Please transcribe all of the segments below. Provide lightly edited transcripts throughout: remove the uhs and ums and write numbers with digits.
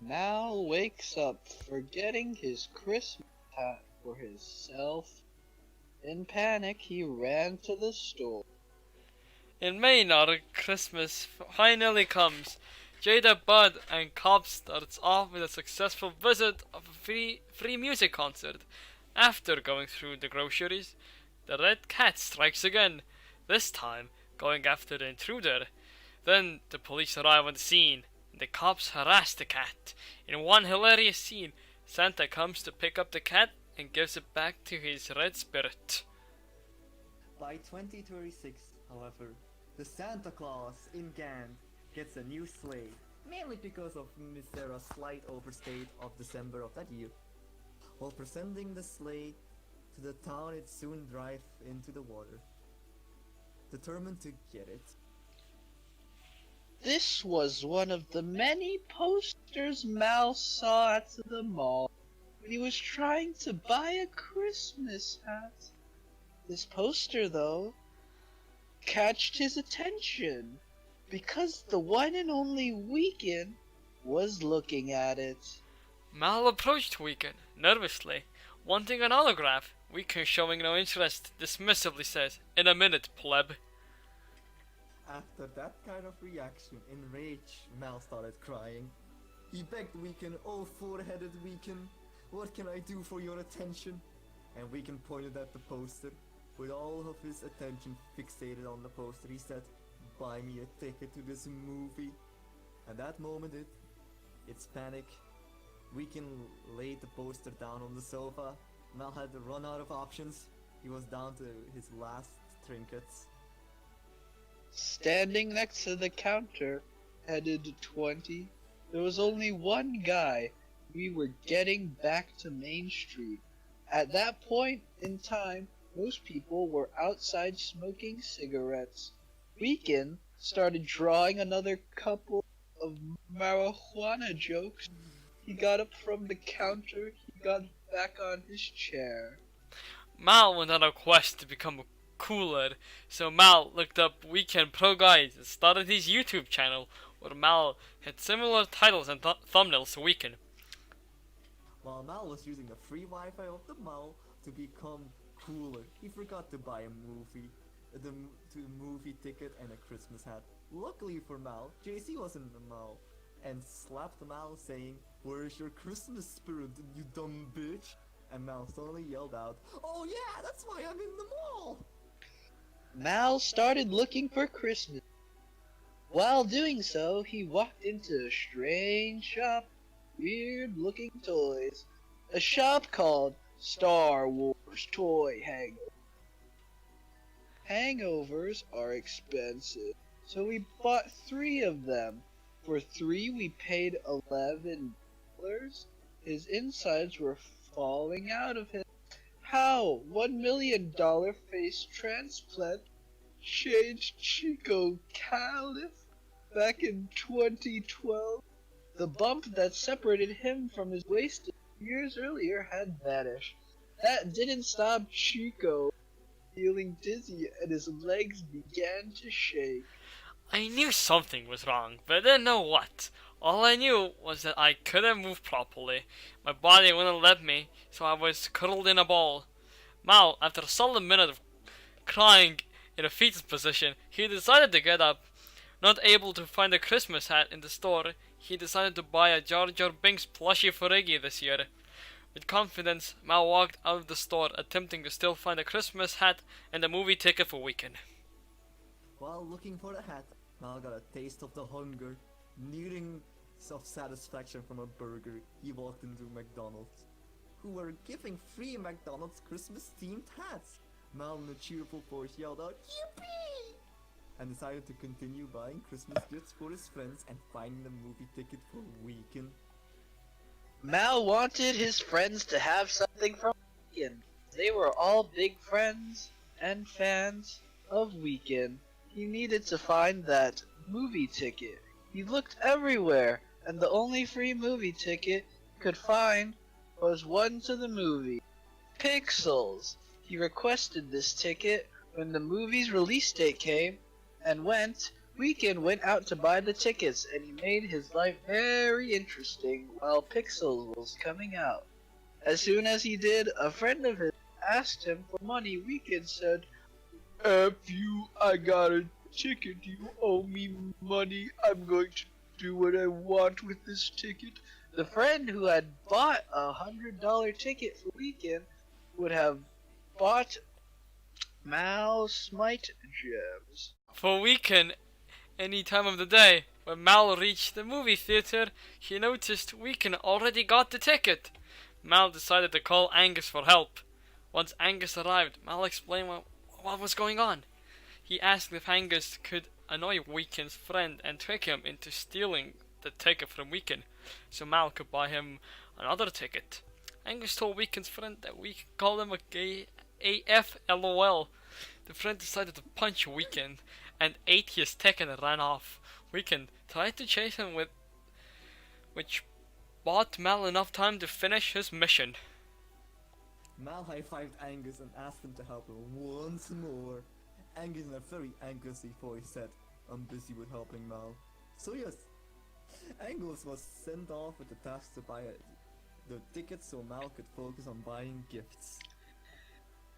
Mal wakes up forgetting his Christmas hat for himself. In panic, he ran to the store. In Maynard, Christmas finally comes. Jada, Bud, and Cobb starts off with a successful visit of a free music concert. After going through the groceries, the red cat strikes again, this time going after the intruder. Then the police arrive on the scene, and the cops harass the cat. In one hilarious scene, Santa comes to pick up the cat and gives it back to his red spirit. By 2036, however, the Santa Claus in Gand gets a new sleigh, mainly because of Miss Sarah's slight overstate of December of that year. While presenting the sleigh to the town, it soon drive into the water. Determined to get it, This was one of the many posters Mal saw at the mall when he was trying to buy a Christmas hat. This poster, though, catched his attention because the one and only Weekend was looking at it. Mal approached Weekend nervously, wanting an autograph. Weekend, showing no interest, dismissively says, "In a minute, pleb." after that kind of reaction, enraged, Mal started crying. He begged Weekend, "Oh, four-headed Weekend, what can I do for your attention?" And Weekend pointed at the poster. With all of his attention fixated on the poster, he said, "Buy me a ticket to this movie." At that moment, it's panic. Weekend laid the poster down on the sofa. Mal had run out of options. He was down to his last trinkets. Standing next to the counter, headed 20, there was only one guy. We were getting back to Main Street. At that point in time, most people were outside smoking cigarettes. Weekend started drawing another couple of marijuana jokes. He got up from the counter, he got back on his chair. Mal went on a quest to become cooler, so Mal looked up Weekend Pro Guides and started his YouTube channel, where Mal had similar titles and thumbnails to Weekend. While Mal was using the free Wi-Fi of the mall to become cooler, he forgot to buy the movie ticket and a Christmas hat. Luckily for Mal, JC was in the mall and slapped Mal saying, "Where's your Christmas spirit, you dumb bitch?" And Mal suddenly yelled out, "Oh yeah, that's why I'm in the mall!" Mal started looking for Christmas. While doing so, he walked into a strange shop, weird looking toys. A shop called Star Wars Toy Hangover. Hangovers are expensive, so we bought 3 of them. For 3 we paid $11. His insides were falling out of him. How $1 million face transplant changed Chico Caliph back in 2012. The bump that separated him from his waist years earlier had vanished. That didn't stop Chico feeling dizzy and his legs began to shake. I knew something was wrong, but I didn't know what. All I knew was that I couldn't move properly. My body wouldn't let me, so I was cuddled in a ball. Mal, after a solid minute of crying in a fetus position, he decided to get up. Not able to find a Christmas hat in the store, he decided to buy a Jar Jar Binks plushie for Iggy this year. With confidence, Mal walked out of the store, attempting to still find a Christmas hat and a movie ticket for Weekend. While looking for the hat, Mal got a taste of the hunger. Needing of satisfaction from a burger, he walked into McDonald's, who were giving free McDonald's Christmas themed hats. Mal in a cheerful voice yelled out, "Yippee!" and decided to continue buying Christmas gifts for his friends and finding the movie ticket for Weekend. Mal wanted his friends to have something from Weekend. They were all big friends and fans of Weekend. He needed to find that movie ticket. He looked everywhere, and the only free movie ticket he could find was one to the movie, Pixels. He requested this ticket when the movie's release date came, and went Weekend went out to buy the tickets, and he made his life very interesting while Pixels was coming out. As soon as he did, a friend of his asked him for money. Weekend said, "F you, I got a ticket. You owe me money. I'm going to do what I want with this ticket." The friend who had bought $100 ticket for Weekend would have bought Mal Smite gems. For Weekend, any time of the day, when Mal reached the movie theater, he noticed Weekend already got the ticket. Mal decided to call Angus for help. Once Angus arrived, Mal explained what was going on. He asked if Angus could annoy Weekend's friend and trick him into stealing the ticket from Weekend, so Mal could buy him another ticket. Angus told Weekend's friend that we could call him a gay AF LOL. The friend decided to punch Weekend and ate his ticket and ran off. Weekend tried to chase him which bought Mal enough time to finish his mission. Mal high-fived Angus and asked him to help him once more. Angus in a very Angusy voice said, "I'm busy with helping Mal." So yes, Angus was sent off with the task to buy the tickets so Mal could focus on buying gifts.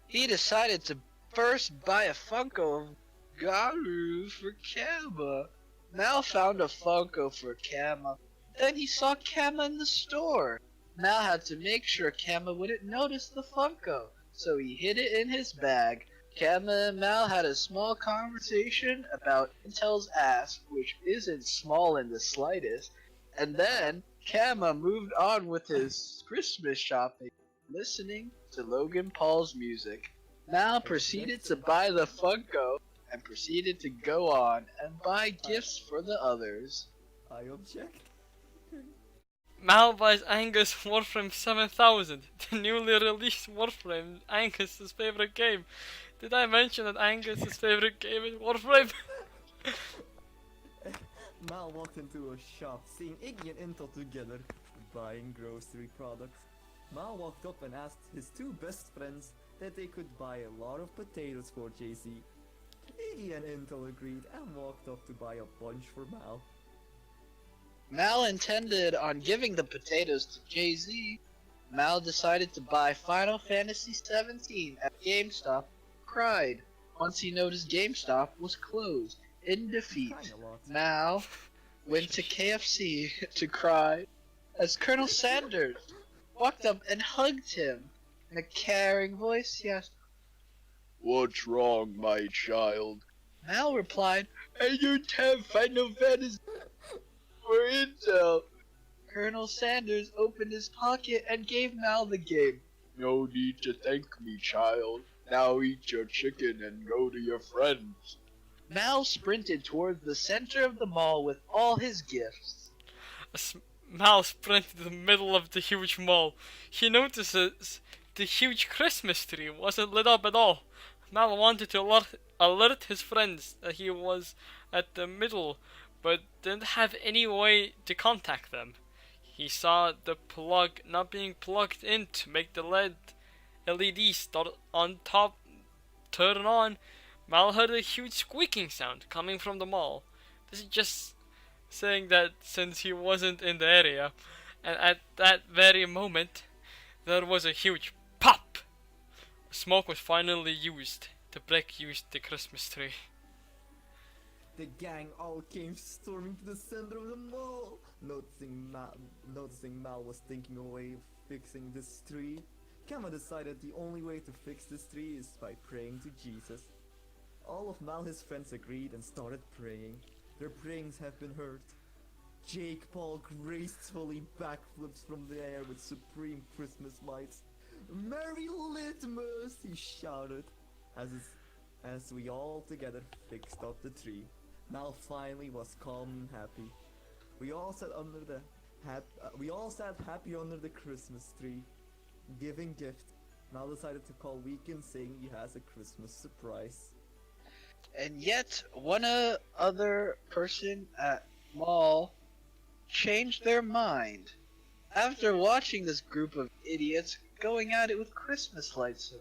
He decided to first buy a Funko of Garu for Kama. Mal found a Funko for Kama. Then he saw Kama in the store. Mal had to make sure Kama wouldn't notice the Funko, so he hid it in his bag. Kama and Mal had a small conversation about Intel's ass, which isn't small in the slightest, and then Kama moved on with his Christmas shopping, listening to Logan Paul's music. Mal proceeded to buy the Funko and proceeded to go on and buy gifts for the others. I object. Mal buys Angus Warframe 7000, the newly released Warframe, Angus's favorite game. Did I mention that Angus's favorite game is Warframe? Mal walked into a shop, seeing Iggy and Intel together, buying grocery products. Mal walked up and asked his two best friends that they could buy a lot of potatoes for Jay-Z. Iggy and Intel agreed and walked up to buy a bunch for Mal. Mal intended on giving the potatoes to Jay-Z. Mal decided to buy Final Fantasy XVII at GameStop. Cried once he noticed GameStop was closed. In defeat, Mal went to KFC to cry as Colonel Sanders walked up and hugged him. In a caring voice, he asked, "What's wrong, my child?" Mal replied, "I don't have Final Fantasy for Intel." Colonel Sanders opened his pocket and gave Mal the game. "No need to thank me, child. Now eat your chicken and go to your friends." Mal sprinted towards the center of the mall with all his gifts. Mal sprinted to the middle of the huge mall. He notices the huge Christmas tree wasn't lit up at all. Mal wanted to alert his friends that he was at the middle, but didn't have any way to contact them. He saw the plug not being plugged in to make the LED start on top turn on. Mal heard a huge squeaking sound coming from the mall. This is just saying that since he wasn't in the area, and at that very moment, there was a huge pop! Smoke was finally used to break the Christmas tree. The gang all came storming to the center of the mall. Noticing Mal was thinking a way of fixing this tree, Kama decided the only way to fix this tree is by praying to Jesus. All of Mal's friends agreed and started praying. Their prayings have been heard. Jake Paul gracefully backflips from the air with supreme Christmas lights. "Merry Litmus!" he shouted as we all together fixed up the tree. Mal finally was calm and happy. We all sat happy under the Christmas tree, giving gift. Mal decided to call Weekend, saying he has a Christmas surprise. And yet, one other person at mall changed their mind. After watching this group of idiots going at it with Christmas lights.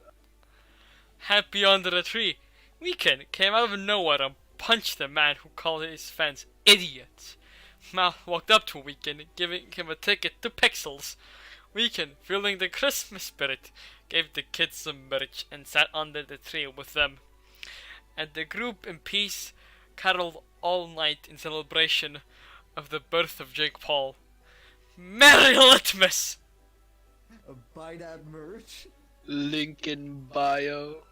Happy under the tree, Weekend came out of nowhere and punched the man who called his fans idiots. Mal walked up to Weekend, giving him a ticket to Pixels. Weekend, feeling the Christmas spirit, gave the kids some merch and sat under the tree with them. And the group in peace caroled all night in celebration of the birth of Jake Paul. Merry Litmus! Buy that merch. Link in bio.